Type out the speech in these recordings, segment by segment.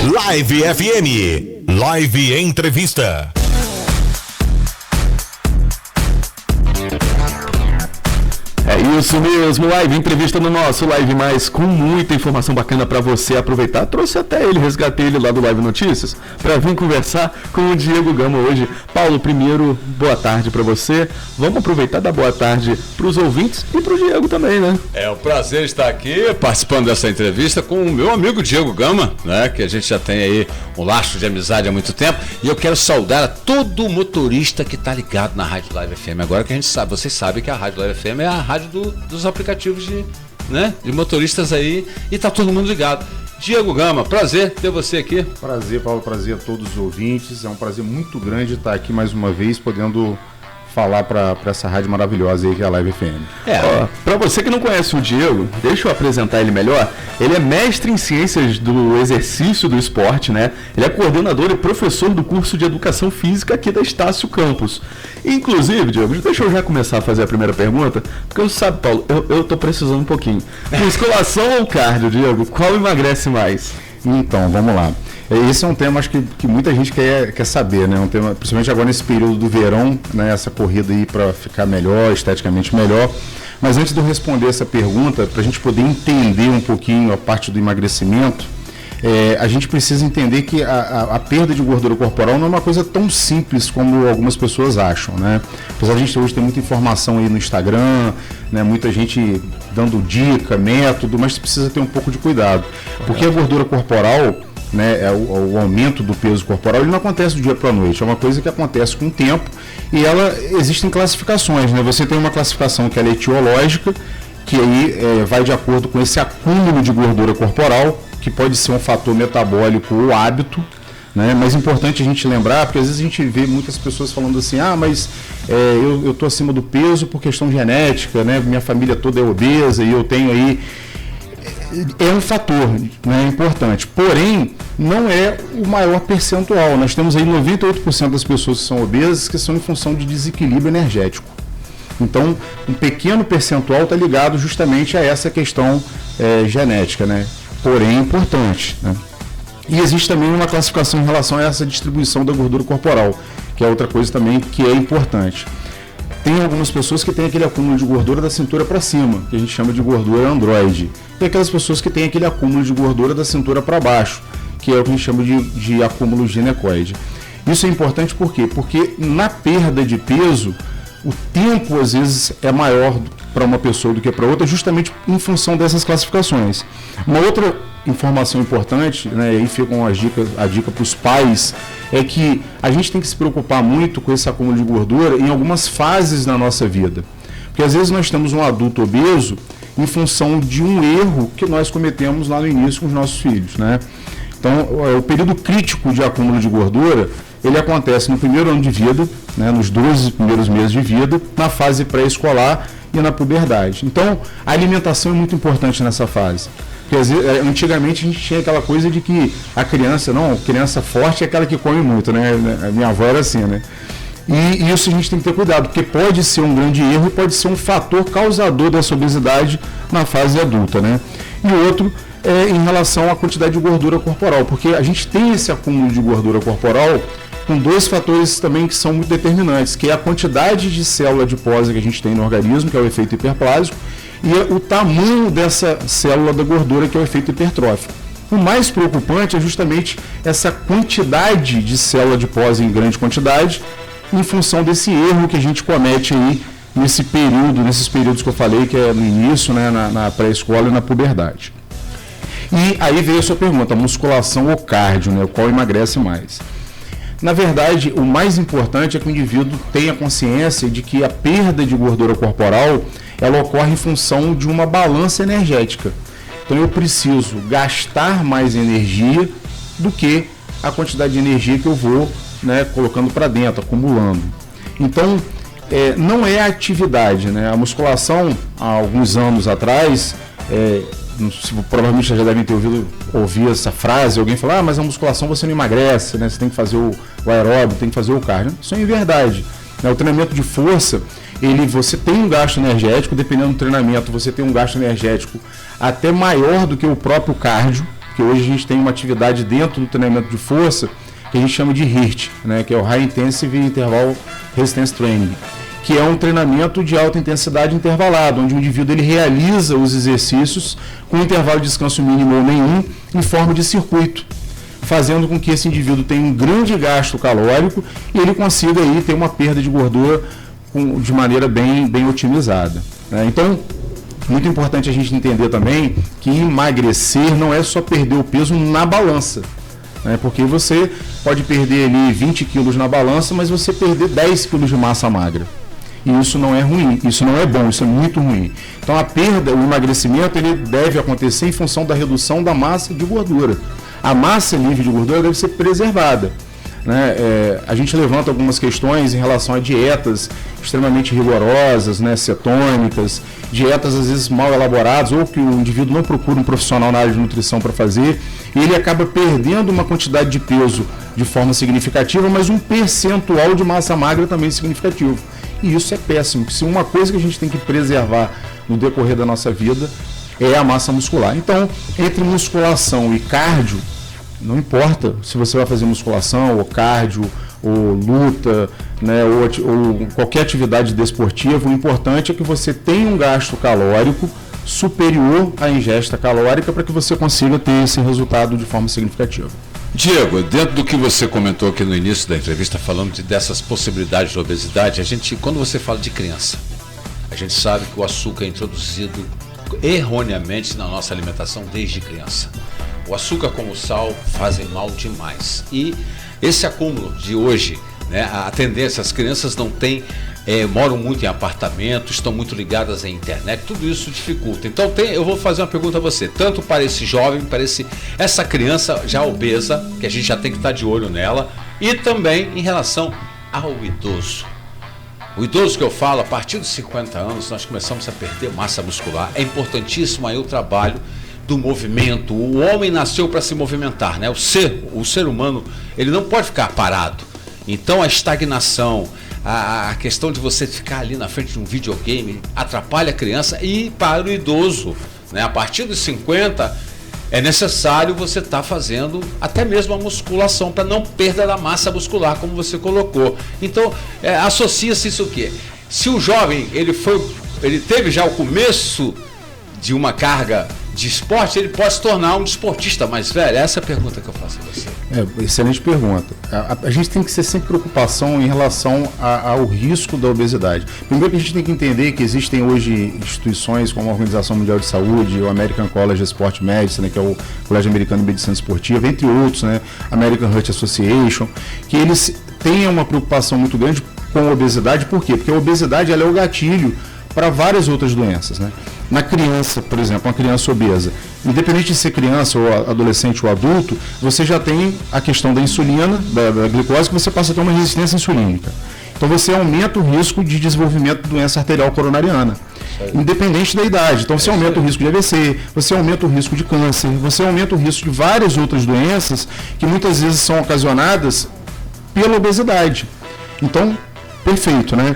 Live FM, Live Entrevista. É isso mesmo, Live Entrevista no nosso Live Mais, com muita informação bacana para você aproveitar. Trouxe até ele, resgatei ele lá do Live Notícias, para vir conversar com o Diego Gama hoje. Paulo, primeiro, boa tarde para você. Vamos aproveitar da boa tarde para os ouvintes e para o Diego também, né? É um prazer estar aqui participando dessa entrevista com o meu amigo Diego Gama, né? Que a gente já tem aí um laço de amizade há muito tempo. E eu quero saudar a todo motorista que está ligado na Rádio Live FM. Agora que a gente sabe, vocês sabem que a Rádio Live FM é a rádio dos aplicativos de motoristas aí, e tá todo mundo ligado. Diego Gama, prazer ter você aqui. Prazer, Paulo, prazer a todos os ouvintes. É um prazer muito grande estar aqui mais uma vez, podendo falar para essa rádio maravilhosa aí que é a Live FM. Para você que não conhece o Diego, deixa eu apresentar ele melhor. Ele é mestre em ciências do exercício do esporte, né? Ele é coordenador e professor do curso de educação física aqui da Estácio Campos. Inclusive, Diego, deixa eu já começar a fazer a primeira pergunta, porque eu sabe, Paulo, eu tô precisando um pouquinho. Musculação ou cardio, Diego? Qual emagrece mais? Então, vamos lá. Esse é um tema, acho que muita gente quer saber, né? Um tema, principalmente agora nesse período do verão, né? Essa corrida aí para ficar melhor, esteticamente melhor. Mas antes de eu responder essa pergunta, para a gente poder entender um pouquinho a parte do emagrecimento, a gente precisa entender que a perda de gordura corporal não é uma coisa tão simples como algumas pessoas acham, né? Apesar de a gente hoje ter muita informação aí no Instagram, né? Muita gente dando dica, método, mas precisa ter um pouco de cuidado. Porque a gordura corporal, né, o aumento do peso corporal, ele não acontece do dia para a noite, é uma coisa que acontece com o tempo e existem classificações, né? Você tem uma classificação que é etiológica, que aí vai de acordo com esse acúmulo de gordura corporal, que pode ser um fator metabólico ou hábito, né? Mas é importante a gente lembrar, porque às vezes a gente vê muitas pessoas falando assim, mas eu estou acima do peso por questão genética, né? Minha família toda é obesa e eu tenho aí... É um fator, né, importante, porém não é o maior percentual. Nós temos aí 98% das pessoas que são obesas que são em função de desequilíbrio energético. Então, um pequeno percentual está ligado justamente a essa questão genética, né? Porém importante, né? E existe também uma classificação em relação a essa distribuição da gordura corporal, que é outra coisa também que é importante. Tem algumas pessoas que têm aquele acúmulo de gordura da cintura para cima, que a gente chama de gordura androide. E aquelas pessoas que têm aquele acúmulo de gordura da cintura para baixo, que é o que a gente chama de acúmulo ginecoide. Isso é importante por quê? Porque na perda de peso, o tempo às vezes é maior para uma pessoa do que para outra, justamente em função dessas classificações. Uma outra informação importante, né, e aí fica a dica para os pais, é que a gente tem que se preocupar muito com esse acúmulo de gordura em algumas fases da nossa vida. Porque às vezes nós temos um adulto obeso em função de um erro que nós cometemos lá no início com os nossos filhos, né? Então, o período crítico de acúmulo de gordura, ele acontece no primeiro ano de vida, né, nos 12 primeiros meses de vida, na fase pré-escolar e na puberdade. Então, a alimentação é muito importante nessa fase. Porque antigamente a gente tinha aquela coisa de que a criança forte é aquela que come muito, né? A minha avó era assim, né? E isso a gente tem que ter cuidado, porque pode ser um grande erro e pode ser um fator causador dessa obesidade na fase adulta, né? E outro é em relação à quantidade de gordura corporal, porque a gente tem esse acúmulo de gordura corporal com dois fatores também que são muito determinantes, que é a quantidade de célula adiposa que a gente tem no organismo, que é o efeito hiperplásico, e o tamanho dessa célula da gordura, que é o efeito hipertrófico. O mais preocupante é justamente essa quantidade de célula adiposa em grande quantidade, em função desse erro que a gente comete aí nesses períodos que eu falei, que é no início, né, na pré-escola e na puberdade. E aí veio a sua pergunta, musculação ou cardio, né, qual emagrece mais? Na verdade, o mais importante é que o indivíduo tenha consciência de que a perda de gordura corporal, ela ocorre em função de uma balança energética. Então eu preciso gastar mais energia do que a quantidade de energia que eu vou, né, colocando para dentro, acumulando. Então, não é a atividade, né? A musculação, há alguns anos atrás, provavelmente já devem ter ouvido essa frase, alguém falar, mas a musculação você não emagrece, né? Você tem que fazer o aeróbico, tem que fazer o cardio. Isso é verdade. O treinamento de força, você tem um gasto energético, dependendo do treinamento, você tem um gasto energético até maior do que o próprio cardio, porque hoje a gente tem uma atividade dentro do treinamento de força que a gente chama de HIIT, né, que é o High Intensive Interval Resistance Training, que é um treinamento de alta intensidade intervalado, onde o indivíduo ele realiza os exercícios com intervalo de descanso mínimo ou nenhum em forma de circuito, fazendo com que esse indivíduo tenha um grande gasto calórico e ele consiga aí ter uma perda de gordura de maneira bem otimizada, né? Então, muito importante a gente entender também que emagrecer não é só perder o peso na balança, né? Porque você pode perder ali 20 quilos na balança, mas você perder 10 quilos de massa magra. E isso não é ruim, isso não é bom, isso é muito ruim. Então a perda, o emagrecimento, ele deve acontecer em função da redução da massa de gordura. A massa livre de gordura deve ser preservada, né? A gente levanta algumas questões em relação a dietas extremamente rigorosas, né, cetônicas, dietas às vezes mal elaboradas, ou que o indivíduo não procura um profissional na área de nutrição para fazer, e ele acaba perdendo uma quantidade de peso de forma significativa, mas um percentual de massa magra também significativo. E isso é péssimo, se uma coisa que a gente tem que preservar no decorrer da nossa vida é a massa muscular. Então, entre musculação e cardio, não importa se você vai fazer musculação, ou cardio, ou luta, né, ou qualquer atividade desportiva, o importante é que você tenha um gasto calórico superior à ingesta calórica para que você consiga ter esse resultado de forma significativa. Diego, dentro do que você comentou aqui no início da entrevista, falando dessas possibilidades de obesidade, quando você fala de criança, a gente sabe que o açúcar é introduzido erroneamente na nossa alimentação desde criança. O açúcar como o sal fazem mal demais. E esse acúmulo de hoje, né, a tendência, as crianças não têm, moram muito em apartamento, estão muito ligadas à internet, tudo isso dificulta. Então eu vou fazer uma pergunta a você, tanto para esse jovem, para essa criança já obesa, que a gente já tem que estar de olho nela, e também em relação ao idoso. O idoso que eu falo, a partir dos 50 anos, nós começamos a perder massa muscular. É importantíssimo aí o trabalho do movimento. O homem nasceu para se movimentar, né? O ser humano, ele não pode ficar parado. Então a estagnação, a questão de você ficar ali na frente de um videogame atrapalha a criança e para o idoso, né? A partir dos 50 é necessário você estar fazendo até mesmo a musculação para não perda da massa muscular, como você colocou. Então associa-se isso o quê? Se o jovem ele teve já o começo de uma carga de esporte, ele pode se tornar um desportista mais velho? Essa é a pergunta que eu faço a você. Excelente pergunta. A gente tem que ter sempre preocupação em relação ao risco da obesidade. Primeiro que a gente tem que entender que existem hoje instituições como a Organização Mundial de Saúde, o American College of Sport Medicine, que é o Colégio Americano de Medicina Esportiva, entre outros, né, American Heart Association, que eles têm uma preocupação muito grande com a obesidade. Por quê? Porque a obesidade ela é o gatilho para várias outras doenças, né? Na criança, por exemplo, uma criança obesa, independente de ser criança ou adolescente ou adulto, você já tem a questão da insulina, da glicose, que você passa a ter uma resistência insulínica. Então você aumenta o risco de desenvolvimento de doença arterial coronariana, independente da idade. Então você aumenta o risco de AVC, você aumenta o risco de câncer, você aumenta o risco de várias outras doenças que muitas vezes são ocasionadas pela obesidade. Então, perfeito, né?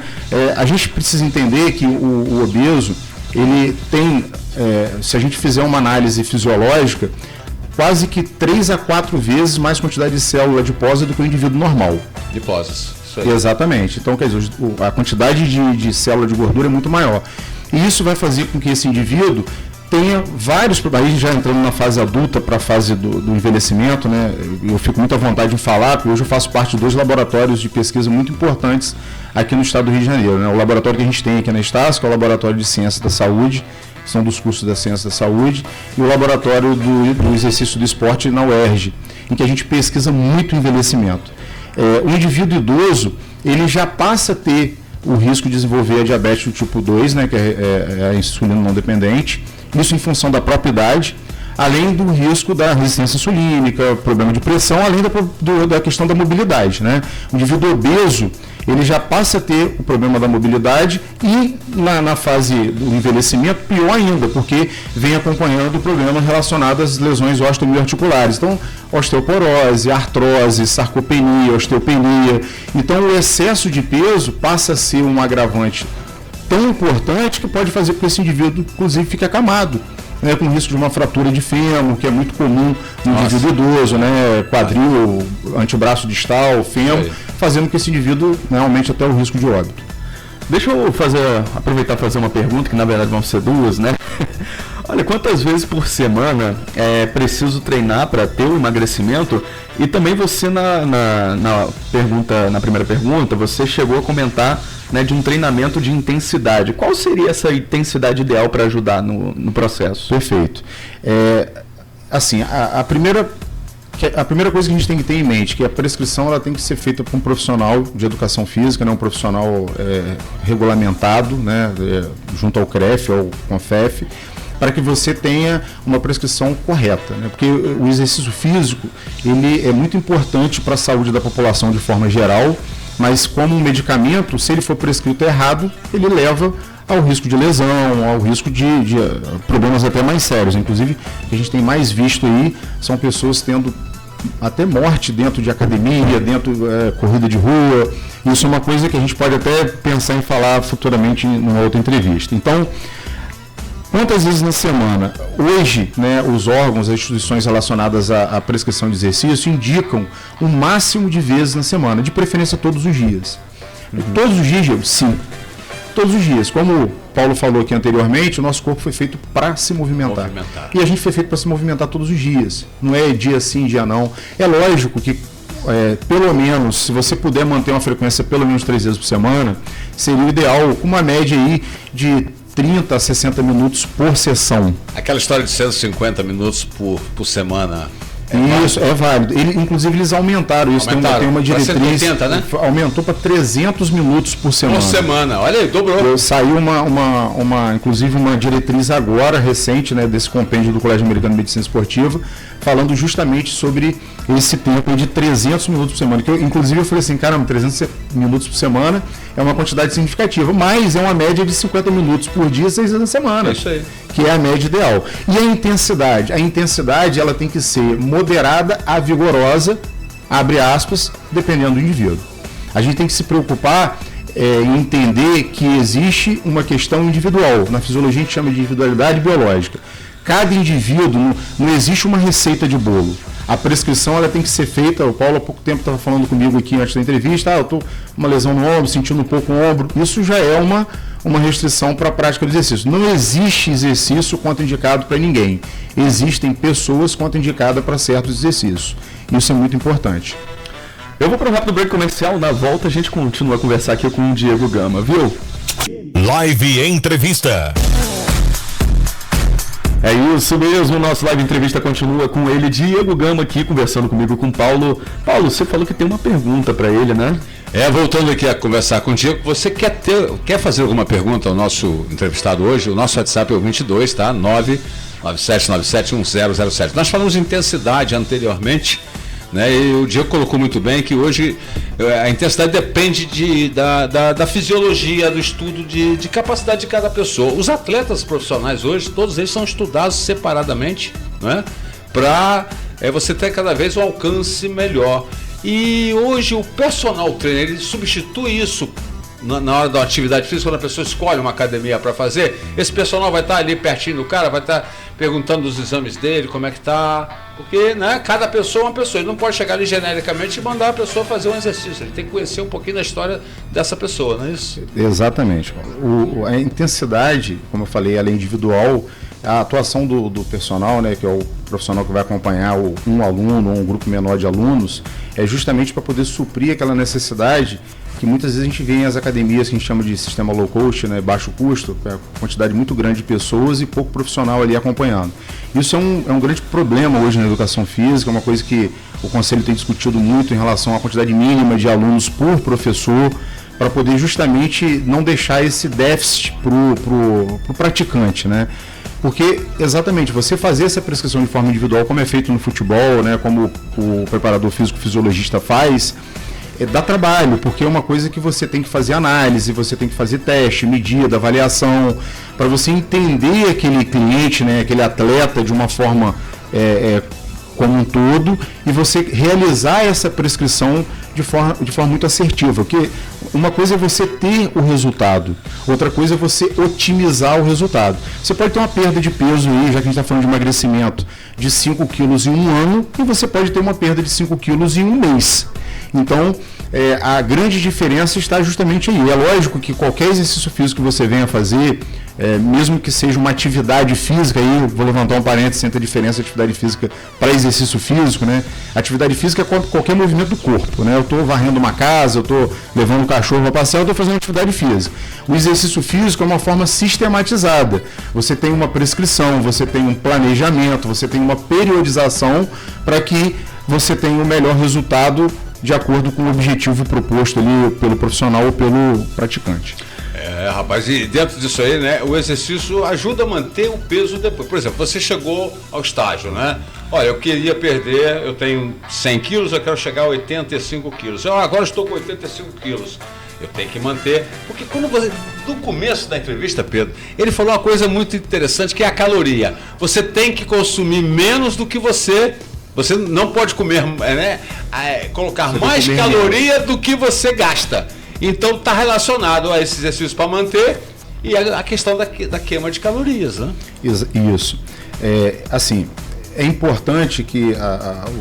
A gente precisa entender que o obeso, ele tem, se a gente fizer uma análise fisiológica, quase que 3 a 4 vezes mais quantidade de célula adiposa do que o indivíduo normal. Adiposes, isso aí. Exatamente. Então, quer dizer, a quantidade de célula de gordura é muito maior. E isso vai fazer com que esse indivíduo tenha vários, aí já entrando na fase adulta para a fase do envelhecimento, né? Eu fico muito à vontade em falar, porque hoje eu faço parte de 2 laboratórios de pesquisa muito importantes aqui no estado do Rio de Janeiro, né? O laboratório que a gente tem aqui na Estácio, que é o Laboratório de Ciência da Saúde, que são dos cursos da Ciência da Saúde, e o Laboratório do Exercício do Esporte na UERJ, em que a gente pesquisa muito envelhecimento. O indivíduo idoso, ele já passa a ter o risco de desenvolver a diabetes do tipo 2, né, que é a insulina não dependente, isso em função da própria idade, além do risco da resistência insulínica, problema de pressão, além da questão da mobilidade, né? O indivíduo obeso, ele já passa a ter o problema da mobilidade e na fase do envelhecimento, pior ainda, porque vem acompanhando o problema relacionado às lesões osteoarticulares. Então, osteoporose, artrose, sarcopenia, osteopenia. Então, o excesso de peso passa a ser um agravante tão importante que pode fazer com que esse indivíduo, inclusive, fique acamado, né, com risco de uma fratura de fêmur, que é muito comum no indivíduo idoso, né, quadril, antebraço distal, fêmur, fazendo que esse indivíduo, né, aumente até o risco de óbito. Deixa eu aproveitar e fazer uma pergunta, que na verdade vão ser duas, né? Olha, quantas vezes por semana é preciso treinar para ter o emagrecimento? E também você na primeira pergunta, você chegou a comentar, né, de um treinamento de intensidade. Qual seria essa intensidade ideal para ajudar no processo? Perfeito. Assim, a primeira coisa que a gente tem que ter em mente é que a prescrição ela tem que ser feita por um profissional de educação física, né, um profissional regulamentado, né, junto ao CREF ou CONFEF, para que você tenha uma prescrição correta, né? Porque o exercício físico ele é muito importante para a saúde da população de forma geral, mas como um medicamento, se ele for prescrito errado, ele leva ao risco de lesão, ao risco de problemas até mais sérios. Inclusive, o que a gente tem mais visto aí são pessoas tendo até morte dentro de academia, dentro corrida de rua. Isso é uma coisa que a gente pode até pensar em falar futuramente em uma outra entrevista. Então, quantas vezes na semana? Hoje, né, os órgãos, as instituições relacionadas à prescrição de exercício indicam o máximo de vezes na semana, de preferência todos os dias. Todos os dias, Diego? Sim. Todos os dias. Como o Paulo falou aqui anteriormente, o nosso corpo foi feito para se movimentar. E a gente foi feito para se movimentar todos os dias. Não é dia sim, dia não. É lógico que, pelo menos, se você puder manter uma frequência pelo menos 3 vezes por semana, seria o ideal, uma média aí de 30 a 60 minutos por sessão. Aquela história de 150 minutos por semana. Isso, é válido. Inclusive, eles aumentaram isso. Tem uma diretriz. 180, né? Aumentou para 300 minutos por semana. Por semana, olha aí, dobrou. Saiu inclusive uma diretriz agora, recente, né, desse compêndio do Colégio Americano de Medicina Esportiva, falando justamente sobre esse tempo de 300 minutos por semana. Que inclusive, eu falei assim, caramba, 300 minutos por semana é uma quantidade significativa, mas é uma média de 50 minutos por dia, 6 vezes na semana. É isso aí. Que é a média ideal. E a intensidade? A intensidade ela tem que ser moderada a vigorosa, abre aspas, dependendo do indivíduo. A gente tem que se preocupar em entender que existe uma questão individual. Na fisiologia a gente chama de individualidade biológica. Cada indivíduo, não existe uma receita de bolo. A prescrição ela tem que ser feita. O Paulo há pouco tempo estava falando comigo aqui antes da entrevista, eu estou com uma lesão no ombro, sentindo um pouco o ombro. Isso já é uma restrição para a prática do exercício. Não existe exercício contraindicado para ninguém. Existem pessoas contraindicadas para certos exercícios. Isso é muito importante. Eu vou para um rápido break comercial. Na volta a gente continua a conversar aqui com o Diego Gama, viu? Live Entrevista. É isso mesmo, nosso live entrevista continua com ele, Diego Gama, aqui conversando comigo com o Paulo. Paulo, você falou que tem uma pergunta para ele, né? Voltando aqui a conversar com o Diego, você quer fazer alguma pergunta ao nosso entrevistado hoje? O nosso WhatsApp é o 22, tá? 997971007. Nós falamos de intensidade anteriormente, né? E o Diego colocou muito bem que hoje a intensidade depende da fisiologia, do estudo de capacidade de cada pessoa. Os atletas profissionais hoje, todos eles são estudados separadamente, né? Para você ter cada vez um alcance melhor. E hoje o personal trainer, ele substitui isso na hora da atividade física, quando a pessoa escolhe uma academia para fazer. Esse personal vai estar ali pertinho do cara, vai estar perguntando dos exames dele, como é que tá, porque, né, cada pessoa é uma pessoa, ele não pode chegar ali genericamente e mandar a pessoa fazer um exercício, ele tem que conhecer um pouquinho da história dessa pessoa, não é isso? Exatamente. A intensidade, como eu falei, ela é individual. A atuação do personal, né, que é o profissional que vai acompanhar um aluno ou um grupo menor de alunos, é justamente para poder suprir aquela necessidade que muitas vezes a gente vê em as academias que a gente chama de sistema low cost, né, baixo custo, quantidade muito grande de pessoas e pouco profissional ali acompanhando. Isso é um grande problema hoje na educação física, é uma coisa que o Conselho tem discutido muito em relação à quantidade mínima de alunos por professor, para poder justamente não deixar esse déficit para o praticante, né? Porque, exatamente, você fazer essa prescrição de forma individual, como é feito no futebol, né, como o preparador físico fisiologista faz, dá trabalho, porque é uma coisa que você tem que fazer análise, você tem que fazer teste, medida, avaliação, para você entender aquele cliente, né, aquele atleta de uma forma como um todo, e você realizar essa prescrição de forma muito assertiva, porque uma coisa é você ter o resultado, outra coisa é você otimizar o resultado. Você pode ter uma perda de peso aí, já que a gente está falando de emagrecimento, de 5 quilos em um ano, e você pode ter uma perda de 5 quilos em um mês. Então, a grande diferença está justamente aí. É lógico que qualquer exercício físico que você venha fazer, mesmo que seja uma atividade física, aí vou levantar um parênteses entre a diferença de atividade física para exercício físico, né? Atividade física é qualquer movimento do corpo, né? Eu estou varrendo uma casa, eu estou levando um cachorro para passear, eu estou fazendo atividade física. O exercício físico é uma forma sistematizada. Você tem uma prescrição, você tem um planejamento, você tem uma periodização para que você tenha o melhor resultado de acordo com o objetivo proposto ali pelo profissional ou pelo praticante. Rapaz, e dentro disso aí, né, o exercício ajuda a manter o peso depois. Por exemplo, você chegou ao estágio, né? Olha, eu queria perder, eu tenho 100 quilos, eu quero chegar a 85 quilos. Eu agora estou com 85 quilos. Eu tenho que manter, porque quando você, no começo da entrevista, Pedro, ele falou uma coisa muito interessante, que é a caloria. Você tem que consumir menos do que você não pode comer, né? Colocar mais caloria do que você gasta. Então está relacionado a esse exercício para manter e a questão da queima de calorias, né? Isso. Assim, é importante que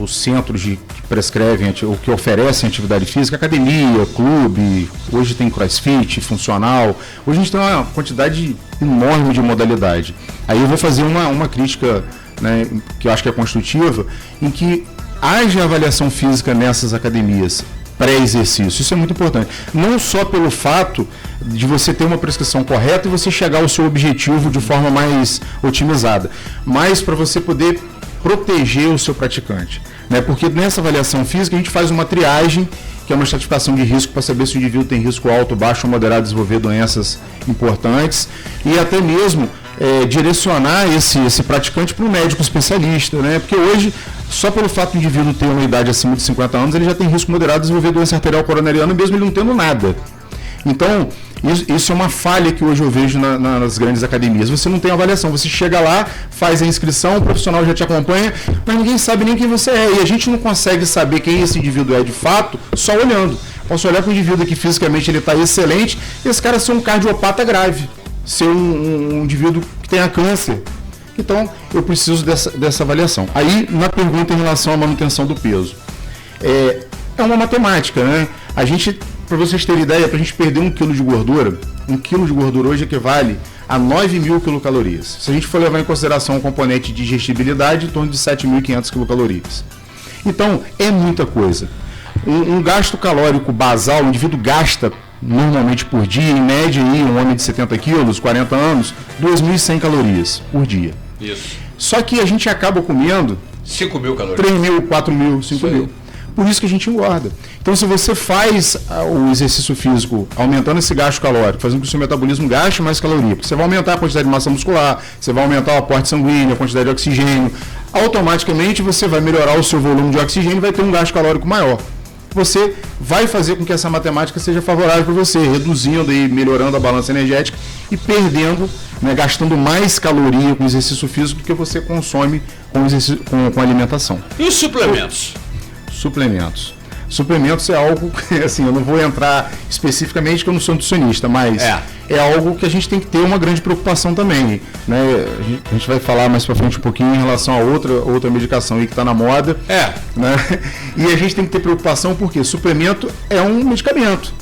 os centros que prescrevem ou que oferecem atividade física, academia, clube, hoje tem crossfit, funcional, hoje a gente tem uma quantidade enorme de modalidade. Aí eu vou fazer uma crítica, né, que eu acho que é construtiva, em que haja avaliação física nessas academias pré-exercício. Isso é muito importante. Não só pelo fato de você ter uma prescrição correta e você chegar ao seu objetivo de forma mais otimizada, mas para você poder proteger o seu praticante, né? Porque nessa avaliação física a gente faz uma triagem, que é uma estratificação de risco para saber se o indivíduo tem risco alto, baixo ou moderado de desenvolver doenças importantes e até mesmo direcionar esse praticante para um médico especialista, né? Porque hoje, só pelo fato do indivíduo ter uma idade acima de 50 anos, ele já tem risco moderado de desenvolver doença arterial coronariana, mesmo ele não tendo nada. Então, isso é uma falha que hoje eu vejo nas grandes academias. Você não tem avaliação, você chega lá, faz a inscrição, o profissional já te acompanha, mas ninguém sabe nem quem você é. E a gente não consegue saber quem esse indivíduo é de fato só olhando. Posso olhar para o indivíduo que fisicamente ele está excelente e esse cara ser um cardiopata grave, ser um indivíduo que tenha câncer. Então, eu preciso dessa avaliação. Aí, na pergunta em relação à manutenção do peso. É uma matemática, né? A gente, para vocês terem ideia, para a gente perder 1 kg de gordura, 1 kg de gordura hoje equivale a 9.000 quilocalorias. Se a gente for levar em consideração o componente de digestibilidade, em torno de 7.500 quilocalorias. Então, é muita coisa. Um gasto calórico basal, o indivíduo gasta normalmente por dia, em média, aí, um homem de 70 quilos, 40 anos, 2.100 calorias por dia. Isso. Só que a gente acaba comendo 5.000 calorias. 3.000, 4.000, 5.000. Por isso que a gente engorda. Então, se você faz o exercício físico aumentando esse gasto calórico, fazendo com que o seu metabolismo gaste mais caloria, porque você vai aumentar a quantidade de massa muscular, você vai aumentar o aporte sanguíneo, a quantidade de oxigênio, automaticamente você vai melhorar o seu volume de oxigênio e vai ter um gasto calórico maior. Você vai fazer com que essa matemática seja favorável para você, reduzindo e melhorando a balança energética e perdendo, né, gastando mais caloria com exercício físico do que você consome com alimentação. E os suplementos? Suplementos é algo que, assim, eu não vou entrar especificamente, que eu não sou nutricionista, mas é algo que a gente tem que ter uma grande preocupação também, né? A gente vai falar mais para frente um pouquinho em relação a outra medicação aí que está na moda, né? E a gente tem que ter preocupação porque suplemento é um medicamento.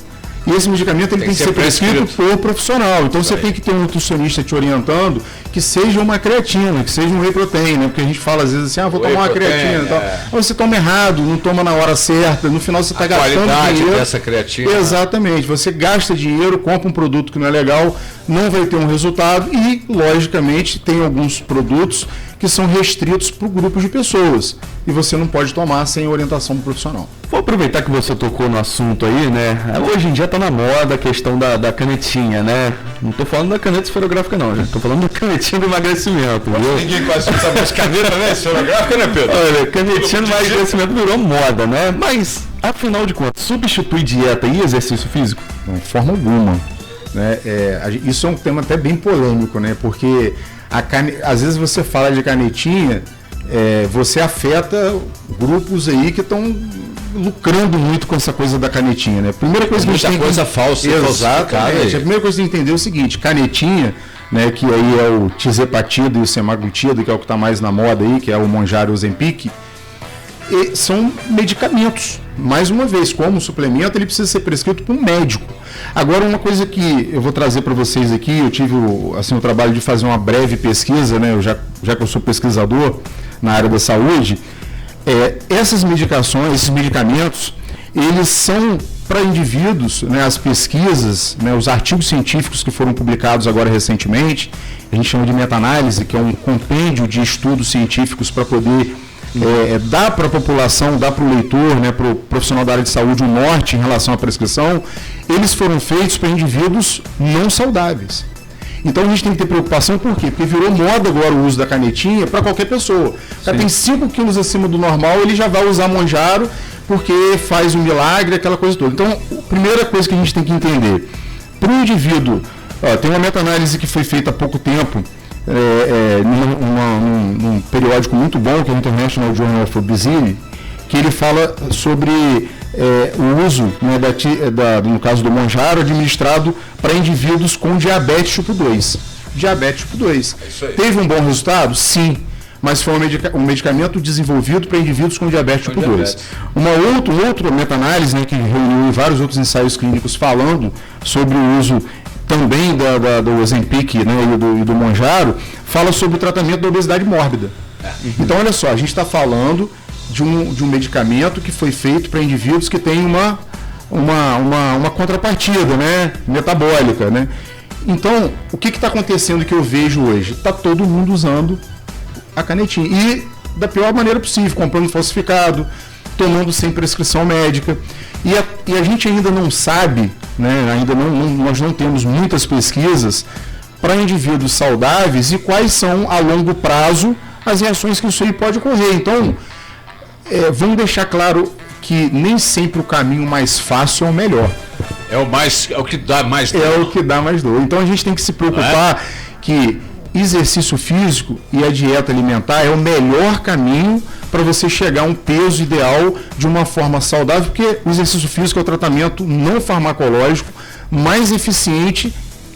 E esse medicamento ele tem que ser prescrito por profissional. Então você tem que ter um nutricionista te orientando que seja uma creatina, que seja um whey protein, né? Porque a gente fala às vezes assim, vou tomar uma creatina e tal. Mas você toma errado, não toma na hora certa, no final você está gastando dinheiro. Dessa creatina. Exatamente. Você gasta dinheiro, compra um produto que não é legal, não vai ter um resultado e, logicamente, tem alguns produtos que são restritos para o grupo de pessoas e você não pode tomar sem orientação do profissional. Vou aproveitar que você tocou no assunto aí, né? Hoje em dia está na moda a questão da canetinha, né? Não estou falando da caneta esferográfica não, já estou falando da canetinha do emagrecimento, viu? Ninguém quase usa mais caneta, né? Esferográfica, né, Pedro? Olha, canetinha do emagrecimento virou moda, né? Mas, afinal de contas, substitui dieta e exercício físico? Não, de forma alguma. Né? Isso é um tema até bem polêmico, né? Porque às vezes você fala de canetinha, você afeta grupos aí que estão lucrando muito com essa coisa da canetinha, né? Primeira coisa que a gente tem coisa falsa, exatamente. A primeira coisa que a gente entender é o seguinte: canetinha, né, que aí é o tirzepatida e o semaglutida, que é o que está mais na moda aí, que é o Mounjaro e o Ozempic, são medicamentos. Mais uma vez, como suplemento, ele precisa ser prescrito por um médico. Agora, uma coisa que eu vou trazer para vocês aqui, eu tive o trabalho de fazer uma breve pesquisa, né, já que eu sou pesquisador na área da saúde, essas medicações, esses medicamentos, eles são para indivíduos, né, as pesquisas, né, os artigos científicos que foram publicados agora recentemente, a gente chama de meta-análise, que é um compêndio de estudos científicos para poder dar para a população, dar para o leitor, né, para o profissional da área de saúde, um norte em relação à prescrição. Eles foram feitos para indivíduos não saudáveis. Então a gente tem que ter preocupação, por quê? Porque virou moda agora o uso da canetinha para qualquer pessoa. O cara tem 5 quilos acima do normal, ele já vai usar Mounjaro porque faz um milagre, aquela coisa toda. Então, a primeira coisa que a gente tem que entender, para o indivíduo, tem uma meta-análise que foi feita há pouco tempo, num periódico muito bom, que é o International Journal of Obesity, que ele fala sobre o uso, né, no caso do Mounjaro, administrado para indivíduos com diabetes tipo 2. Diabetes tipo 2. Teve um bom resultado? Sim. Mas foi um medicamento desenvolvido para indivíduos com diabetes tipo 2. Uma outra meta-análise, né, que reuniu vários outros ensaios clínicos falando sobre o uso também do Ozempic, né, e do Mounjaro, fala sobre o tratamento da obesidade mórbida. Então, olha só, a gente está falando de um medicamento que foi feito para indivíduos que têm uma contrapartida, né, metabólica, né? Então, o que está acontecendo que eu vejo hoje? Está todo mundo usando a canetinha. E da pior maneira possível, comprando falsificado, tomando sem prescrição médica. E a gente ainda não sabe, né, nós não temos muitas pesquisas para indivíduos saudáveis e quais são, a longo prazo, as reações que isso aí pode ocorrer. Então, vamos deixar claro que nem sempre o caminho mais fácil é o melhor. É o que dá mais dor. É o que dá mais dor. Então a gente tem que se preocupar que exercício físico e a dieta alimentar é o melhor caminho para você chegar a um peso ideal de uma forma saudável, porque o exercício físico é o tratamento não farmacológico mais eficiente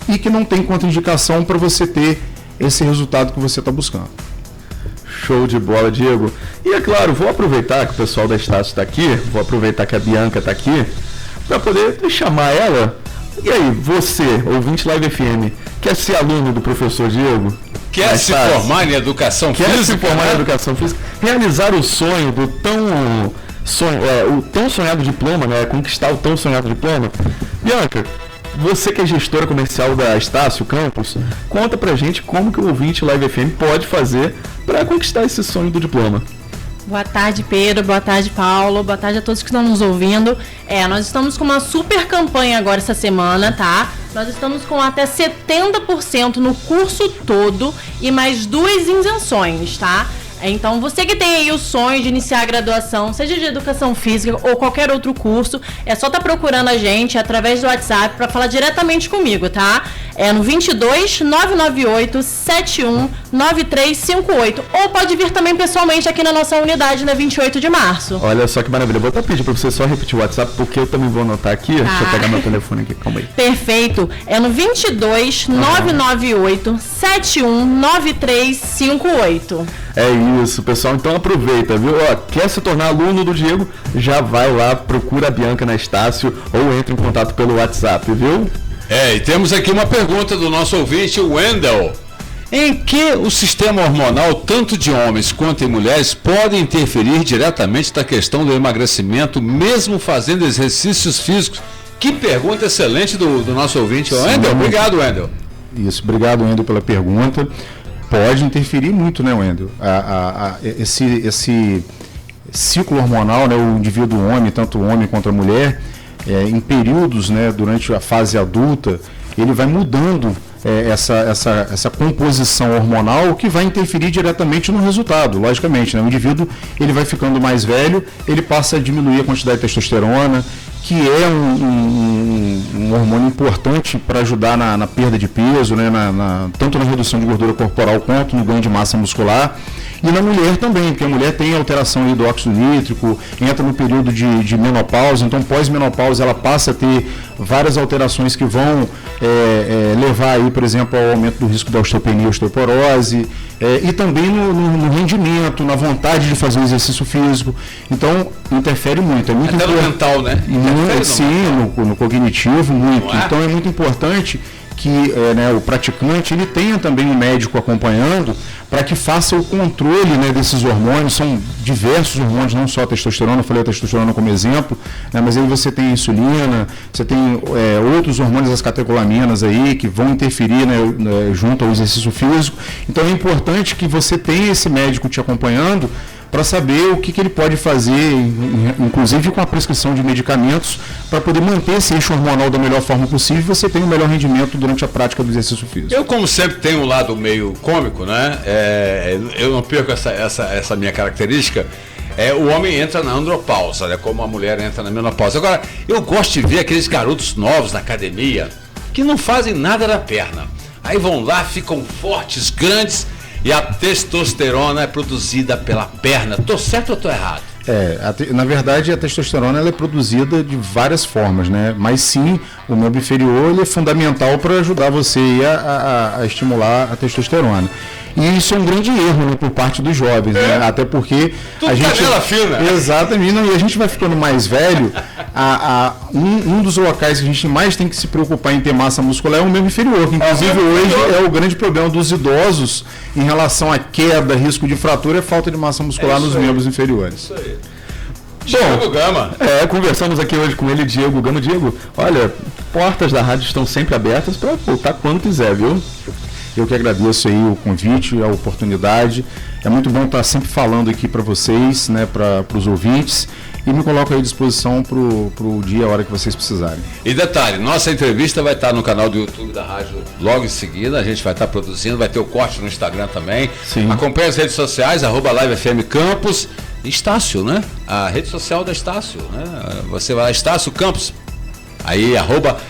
e que não tem contraindicação para você ter esse resultado que você está buscando. Show de bola, Diego. E é claro, vou aproveitar que o pessoal da Estácio está aqui, vou aproveitar que a Bianca está aqui, para poder chamar ela. E aí, você, ouvinte Live FM, quer ser aluno do professor Diego? Quer se formar em educação física? Quer se formar em educação física? Realizar o sonho do tão sonhado diploma, né? Conquistar o tão sonhado diploma? Bianca, você que é gestora comercial da Estácio Campus, conta pra gente como que o ouvinte Live FM pode fazer para conquistar esse sonho do diploma. Boa tarde, Pedro. Boa tarde, Paulo. Boa tarde a todos que estão nos ouvindo. Nós estamos com uma super campanha agora essa semana, tá? Nós estamos com até 70% no curso todo e mais 2 isenções, tá? Então, você que tem aí o sonho de iniciar a graduação, seja de educação física ou qualquer outro curso, é só estar procurando a gente através do WhatsApp para falar diretamente comigo, tá? É no 22 998 71 9358. Ou pode vir também pessoalmente aqui na nossa unidade na 28 de março. Olha só que maravilha. Vou até pedir para você só repetir o WhatsApp, porque eu também vou anotar aqui. Deixa eu pegar meu telefone aqui, calma aí. Perfeito. É no 22 998 71 9358. É isso, pessoal. Então aproveita, viu? Quer se tornar aluno do Diego? Já vai lá, procura a Bianca na Estácio ou entra em contato pelo WhatsApp, viu? E temos aqui uma pergunta do nosso ouvinte, o Wendel. Em que o sistema hormonal, tanto de homens quanto em mulheres, pode interferir diretamente na questão do emagrecimento, mesmo fazendo exercícios físicos? Que pergunta excelente do nosso ouvinte, Wendel. Obrigado, Wendel. Isso, obrigado, Wendel, pela pergunta. Pode interferir muito, né, Wendel? Esse ciclo hormonal, né, o indivíduo homem, tanto o homem quanto a mulher, em períodos, né, durante a fase adulta, ele vai mudando essa composição hormonal, que vai interferir diretamente no resultado, logicamente, né? O indivíduo, ele vai ficando mais velho, ele passa a diminuir a quantidade de testosterona, que é um hormônio importante para ajudar na perda de peso, né? Tanto na redução de gordura corporal quanto no ganho de massa muscular. E na mulher também, porque a mulher tem alteração aí do óxido nítrico, entra no período de menopausa, então pós-menopausa ela passa a ter várias alterações que vão levar aí, por exemplo, ao aumento do risco da osteopenia e osteoporose, e também no rendimento, na vontade de fazer o exercício físico. Então, interfere muito. É muito até no mental, né? Sim, no cognitivo, muito. Então, é muito importante que o praticante ele tenha também um médico acompanhando para que faça o controle, né, desses hormônios. São diversos hormônios, não só a testosterona, eu falei a testosterona como exemplo, né, mas aí você tem a insulina, você tem outros hormônios, as catecolaminas aí, que vão interferir, né, junto ao exercício físico. Então é importante que você tenha esse médico te acompanhando para saber o que ele pode fazer, inclusive com a prescrição de medicamentos, para poder manter esse eixo hormonal da melhor forma possível e você tem o melhor rendimento durante a prática do exercício físico. Eu, como sempre, tenho um lado meio cômico, né? Eu não perco essa minha característica. O homem entra na andropausa, né? Como a mulher entra na menopausa. Agora, eu gosto de ver aqueles garotos novos na academia que não fazem nada da perna. Aí vão lá, ficam fortes, grandes, e a testosterona é produzida pela perna. Tô certo ou tô errado? Na verdade, a testosterona ela é produzida de várias formas, né? Mas sim, o membro inferior ele é fundamental para ajudar você a estimular a testosterona. E isso é um grande erro, né, por parte dos jovens, né? Até porque a gente fina. Exatamente, e a gente vai ficando mais velho. Um dos locais que a gente mais tem que se preocupar em ter massa muscular é o membro inferior, que inclusive hoje é o grande problema dos idosos em relação à queda, risco de fratura, é falta de massa muscular nos membros inferiores. Isso aí. Diego Gama. Conversamos aqui hoje com ele, Diego Gama. Diego, olha, portas da rádio estão sempre abertas para voltar quando quiser, viu? Eu que agradeço aí o convite, a oportunidade. É muito bom estar sempre falando aqui para vocês, né, para os ouvintes, e me coloco aí à disposição para o dia, a hora que vocês precisarem. E detalhe, nossa entrevista vai estar no canal do YouTube da rádio logo em seguida, a gente vai estar produzindo, vai ter o corte no Instagram também. Sim. Acompanhe as redes sociais, @LiveFM Campos, Estácio, né? A rede social da Estácio, né? Você vai lá, Estácio Campos, aí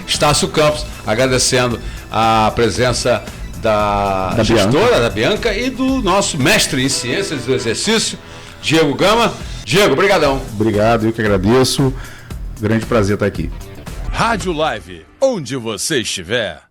@Estácio Campos, agradecendo a presença da gestora, da Bianca, e do nosso mestre em ciências do exercício, Diego Gama. Diego, brigadão. Obrigado, eu que agradeço. Grande prazer estar aqui. Rádio Live, onde você estiver.